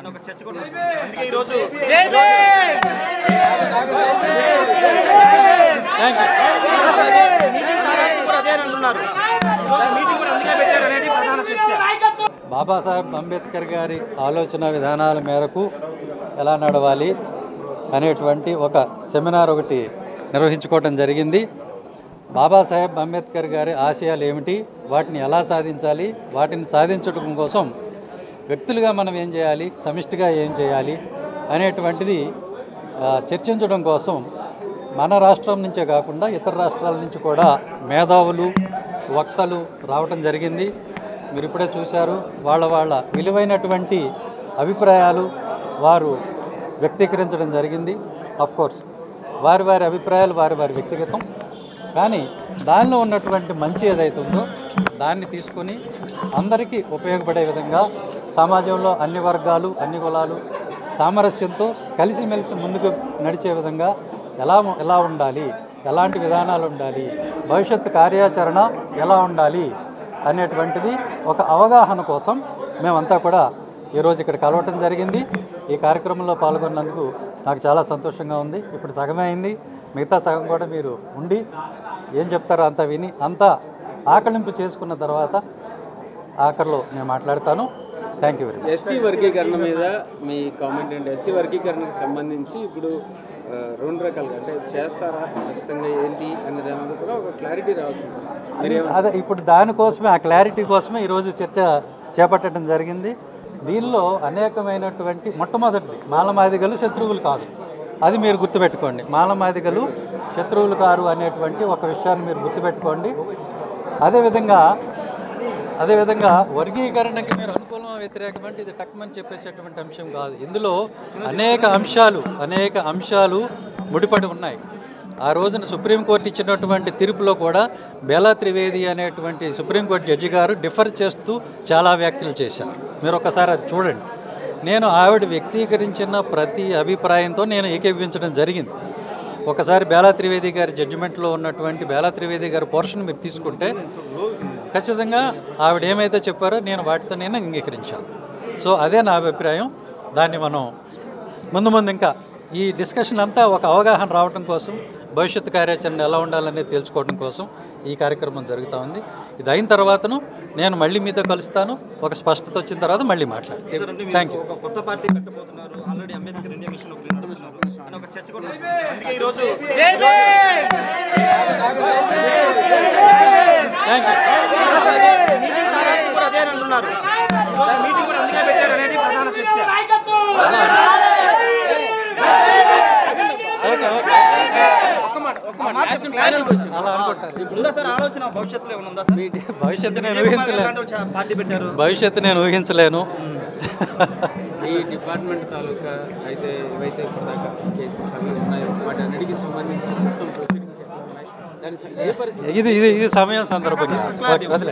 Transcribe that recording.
ఒక చర్చ కూడా అందుకే ఈ రోజు బాబాసాహెబ్ అంబేద్కర్ గారి ఆలోచన విధానాల మేరకు ఎలా నడవాలి అనేటువంటి ఒక సెమినార్ ఒకటి నిర్వహించుకోవడం జరిగింది. బాబాసాహెబ్ అంబేద్కర్ గారి ఆశయాలు ఏమిటి, వాటిని ఎలా సాధించాలి, వాటిని సాధించడం కోసం వ్యక్తులుగా మనం ఏం చేయాలి, సమిష్టిగా ఏం చేయాలి అనేటువంటిది చర్చించడం కోసం మన రాష్ట్రం నుంచే కాకుండా ఇతర రాష్ట్రాల నుంచి కూడా మేధావులు, వక్తలు రావటం జరిగింది. మీరు ఇప్పుడే చూశారు. వాళ్ళ విలువైనటువంటి అభిప్రాయాలు వారు వ్యక్తీకరించడం జరిగింది. ఆఫ్కోర్స్ వారి అభిప్రాయాలు వారి వ్యక్తిగతం, కానీ దానిలో ఉన్నటువంటి మంచి ఏదైతుందో దాన్ని తీసుకొని అందరికీ ఉపయోగపడే విధంగా సమాజంలో అన్ని వర్గాలు, అన్ని కులాలు సామరస్యంతో కలిసిమెలిసి ముందుకు నడిచే విధంగా ఎలా ఉండాలి, ఎలాంటి విధానాలు ఉండాలి, భవిష్యత్తు కార్యాచరణ ఎలా ఉండాలి అనేటువంటిది ఒక అవగాహన కోసం మేమంతా కూడా ఈరోజు ఇక్కడ కలవటం జరిగింది. ఈ కార్యక్రమంలో పాల్గొన్నందుకు నాకు చాలా సంతోషంగా ఉంది. ఇప్పుడు సగమే అయింది, మిగతా సగం కూడా మీరు ఉండి ఏం చెప్తారో అంతా విని అంతా ఆకలింపు చేసుకున్న తర్వాత ఆఖరిలో నేను మాట్లాడతాను. Thank you very much. SC వర్గీకరణ మీద మీ కామెంట్ ఏంటి? ఎస్సీ వర్గీకరణకు సంబంధించి ఇప్పుడు రెండు రకాలుగా అంటే చేస్తారా, ఖచ్చితంగా ఏంటి అనే దాని మీద కూడా ఒక క్లారిటీ రావచ్చు. అదే ఇప్పుడు దానికోసమే, ఆ క్లారిటీ కోసమే ఈరోజు చర్చ చేపట్టడం జరిగింది. దీనిలో అనేకమైనటువంటి మొట్టమొదటిది మాలమాదిగలు శత్రువులు కాదు, అది మీరు గుర్తుపెట్టుకోండి. మాలమాదిగలు శత్రువులు కారు అనేటువంటి ఒక విషయాన్ని మీరు గుర్తుపెట్టుకోండి. అదేవిధంగా వర్గీకరణకి మీరు అనుకూలమా వ్యతిరేకం అంటే ఇది టక్మని చెప్పేసేటువంటి అంశం కాదు. ఇందులో అనేక అంశాలు ముడిపడి ఉన్నాయి. ఆ రోజున సుప్రీంకోర్టు ఇచ్చినటువంటి తీర్పులో కూడా బేలా త్రివేది అనేటువంటి సుప్రీంకోర్టు జడ్జి గారు డిఫర్ చేస్తూ చాలా వ్యాఖ్యలు చేశారు. మీరు ఒకసారి అది చూడండి. నేను ఆవిడ వ్యక్తీకరించిన ప్రతి అభిప్రాయంతో నేను ఏకీభవించడం జరిగింది. ఒకసారి బేలా త్రివేది గారి జడ్జిమెంట్లో ఉన్నటువంటి బేలా త్రివేది గారి పోర్షన్ మీరు తీసుకుంటే ఖచ్చితంగా ఆవిడ ఏమైతే చెప్పారో నేను వాటితో నేను అంగీకరించాను. సో అదే నా అభిప్రాయం. దాన్ని మనం ముందు ఇంకా ఈ డిస్కషన్ అంతా ఒక అవగాహన రావడం కోసం, భవిష్యత్తు కార్యాచరణ ఎలా ఉండాలనేది తెలుసుకోవడం కోసం ఈ కార్యక్రమం జరుగుతూ ఉంది. ఇది అయిన తర్వాతను నేను మళ్ళీ మీతో కలుస్తాను. ఒక స్పష్టత వచ్చిన తర్వాత మళ్ళీ మాట్లాడతాను. Thank you. ఒక కొత్త పార్టీ పెట్టబోతున్నారు. ఆల్రెడీ అంబేద్కర్ ఇండియా మిషన్ ఒక చర్చ కూడా అందుకే ఈ రోజు థ్యాంక్ యూ. అదే అంటున్నారు. మీటింగ్ కూడా అందుకే పెట్టారు అనేది ప్రధాన చర్చ. అలా అనుకుంటారు. ఉందా సార్ ఆలోచన భవిష్యత్తులో ఏమైనా ఉందా సార్? భవిష్యత్తు నేను ఊహించలేను. ఈ డిపార్ట్మెంట్ తాలూకా అయితే ఏవైతే ఇప్పటిదాకా కేసెస్ అవి ఉన్నాయో వాటి అన్నిటికీ సంబంధించి ప్రస్తుతం ప్రొసీడింగ్స్ ఎట్లా ఉన్నాయి, దాని ఏ పరిస్థితి ఇది సమయం సందర్భంగా వదిలే.